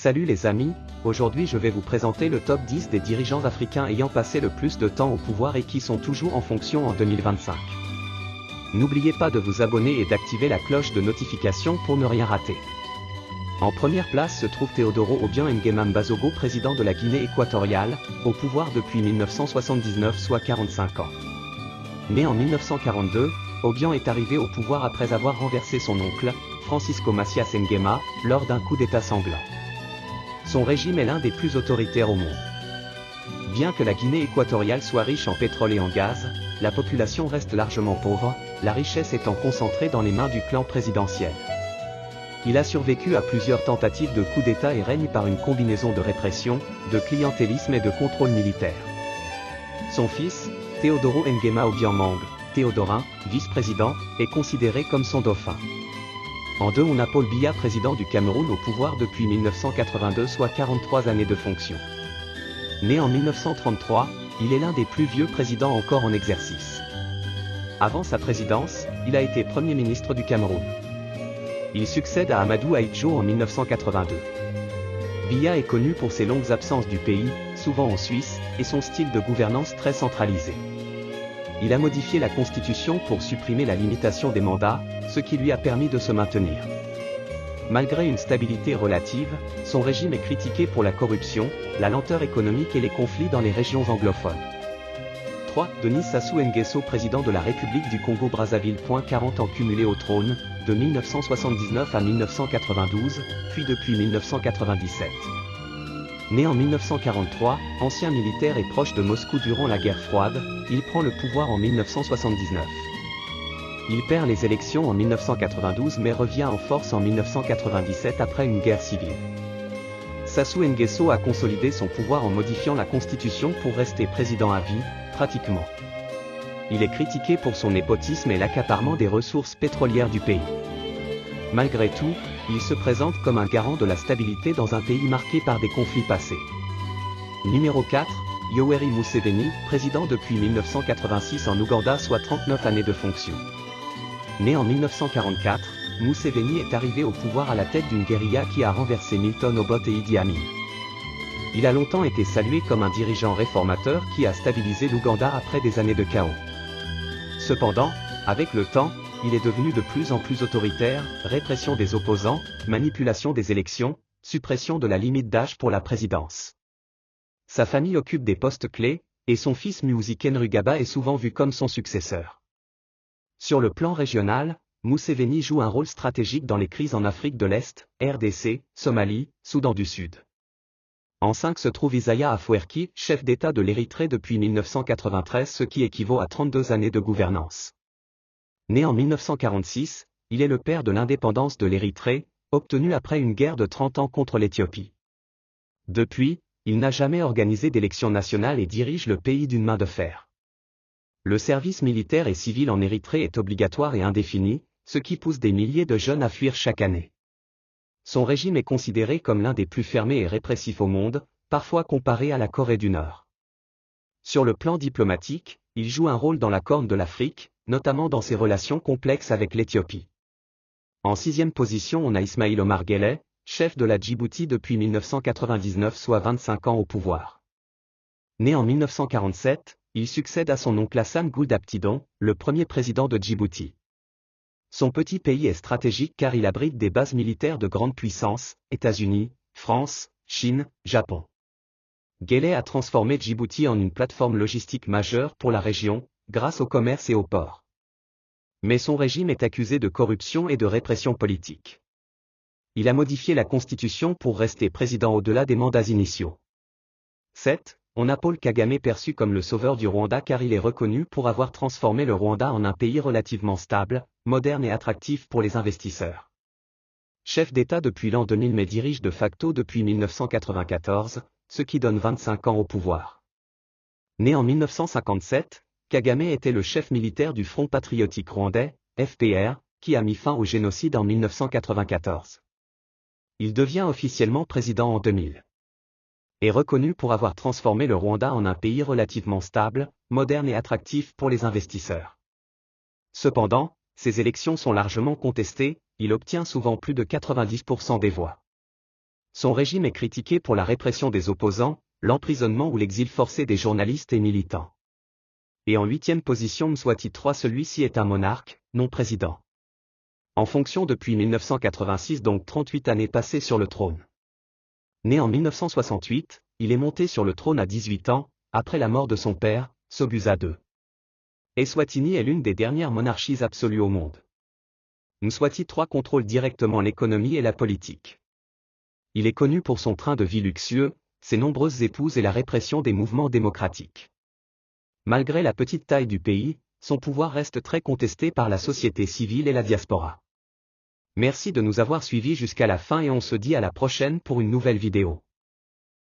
Salut les amis, aujourd'hui je vais vous présenter le top 10 des dirigeants africains ayant passé le plus de temps au pouvoir et qui sont toujours en fonction en 2025. N'oubliez pas de vous abonner et d'activer la cloche de notification pour ne rien rater. En première place se trouve Teodoro Obiang Nguema Mbazogo, président de la Guinée équatoriale, au pouvoir depuis 1979 soit 45 ans. Né en 1942, Obiang est arrivé au pouvoir après avoir renversé son oncle, Francisco Macias Nguema, lors d'un coup d'état sanglant. Son régime est l'un des plus autoritaires au monde. Bien que la Guinée équatoriale soit riche en pétrole et en gaz, la population reste largement pauvre, la richesse étant concentrée dans les mains du clan présidentiel. Il a survécu à plusieurs tentatives de coup d'état et règne par une combinaison de répression, de clientélisme et de contrôle militaire. Son fils, Teodoro Nguema Obiang Mang, Théodorin, vice-président, est considéré comme son dauphin. En deux, on a Paul Biya, président du Cameroun au pouvoir depuis 1982 soit 43 années de fonction. Né en 1933, il est l'un des plus vieux présidents encore en exercice. Avant sa présidence, il a été Premier ministre du Cameroun. Il succède à Amadou Ahidjo en 1982. Biya est connu pour ses longues absences du pays, souvent en Suisse, et son style de gouvernance très centralisé. Il a modifié la constitution pour supprimer la limitation des mandats, ce qui lui a permis de se maintenir. Malgré une stabilité relative, son régime est critiqué pour la corruption, la lenteur économique et les conflits dans les régions anglophones. 3. Denis Sassou Nguesso, président de la République du Congo-Brazzaville. 40 ans cumulés au trône, de 1979 à 1992, puis depuis 1997. Né en 1943, ancien militaire et proche de Moscou durant la guerre froide, il prend le pouvoir en 1979. Il perd les élections en 1992 mais revient en force en 1997 après une guerre civile. Sassou Nguesso a consolidé son pouvoir en modifiant la constitution pour rester président à vie, pratiquement. Il est critiqué pour son népotisme et l'accaparement des ressources pétrolières du pays. Malgré tout, il se présente comme un garant de la stabilité dans un pays marqué par des conflits passés. Numéro 4, Yoweri Museveni, président depuis 1986 en Ouganda soit 39 années de fonction. Né en 1944, Museveni est arrivé au pouvoir à la tête d'une guérilla qui a renversé Milton Obote et Idi Amin. Il a longtemps été salué comme un dirigeant réformateur qui a stabilisé l'Ouganda après des années de chaos. Cependant, avec le temps, il est devenu de plus en plus autoritaire, répression des opposants, manipulation des élections, suppression de la limite d'âge pour la présidence. Sa famille occupe des postes clés, et son fils Muhoozi Kainerugaba est souvent vu comme son successeur. Sur le plan régional, Museveni joue un rôle stratégique dans les crises en Afrique de l'Est, RDC, Somalie, Soudan du Sud. En 5 se trouve Isaias Afwerki, chef d'État de l'Érythrée depuis 1993, ce qui équivaut à 32 années de gouvernance. Né en 1946, il est le père de l'indépendance de l'Érythrée, obtenue après une guerre de 30 ans contre l'Éthiopie. Depuis, il n'a jamais organisé d'élection nationale et dirige le pays d'une main de fer. Le service militaire et civil en Érythrée est obligatoire et indéfini, ce qui pousse des milliers de jeunes à fuir chaque année. Son régime est considéré comme l'un des plus fermés et répressifs au monde, parfois comparé à la Corée du Nord. Sur le plan diplomatique, il joue un rôle dans la Corne de l'Afrique, notamment dans ses relations complexes avec l'Éthiopie. En 6e position on a Ismaïl Omar Guelleh, chef de la Djibouti depuis 1999 soit 25 ans au pouvoir. Né en 1947, il succède à son oncle Hassan Ould Abtidon, le premier président de Djibouti. Son petit pays est stratégique car il abrite des bases militaires de grande puissance, États-Unis, France, Chine, Japon. Guelleh a transformé Djibouti en une plateforme logistique majeure pour la région, grâce au commerce et aux ports. Mais son régime est accusé de corruption et de répression politique. Il a modifié la constitution pour rester président au-delà des mandats initiaux. 7. On a Paul Kagame, perçu comme le sauveur du Rwanda car il est reconnu pour avoir transformé le Rwanda en un pays relativement stable, moderne et attractif pour les investisseurs. Chef d'État depuis l'an 2000 mais dirige de facto depuis 1994, ce qui donne 25 ans au pouvoir. Né en 1957, Kagame était le chef militaire du Front patriotique rwandais, FPR, qui a mis fin au génocide en 1994. Il devient officiellement président en 2000. Est reconnu pour avoir transformé le Rwanda en un pays relativement stable, moderne et attractif pour les investisseurs. Cependant, ses élections sont largement contestées, il obtient souvent plus de 90% des voix. Son régime est critiqué pour la répression des opposants, l'emprisonnement ou l'exil forcé des journalistes et militants. Et en 8e position Mswati III, celui-ci est un monarque, non président. En fonction depuis 1986, donc 38 années passées sur le trône. Né en 1968, il est monté sur le trône à 18 ans, après la mort de son père, Sobhuza II. Eswatini est l'une des dernières monarchies absolues au monde. Mswati III contrôle directement l'économie et la politique. Il est connu pour son train de vie luxueux, ses nombreuses épouses et la répression des mouvements démocratiques. Malgré la petite taille du pays, son pouvoir reste très contesté par la société civile et la diaspora. Merci de nous avoir suivis jusqu'à la fin et on se dit à la prochaine pour une nouvelle vidéo.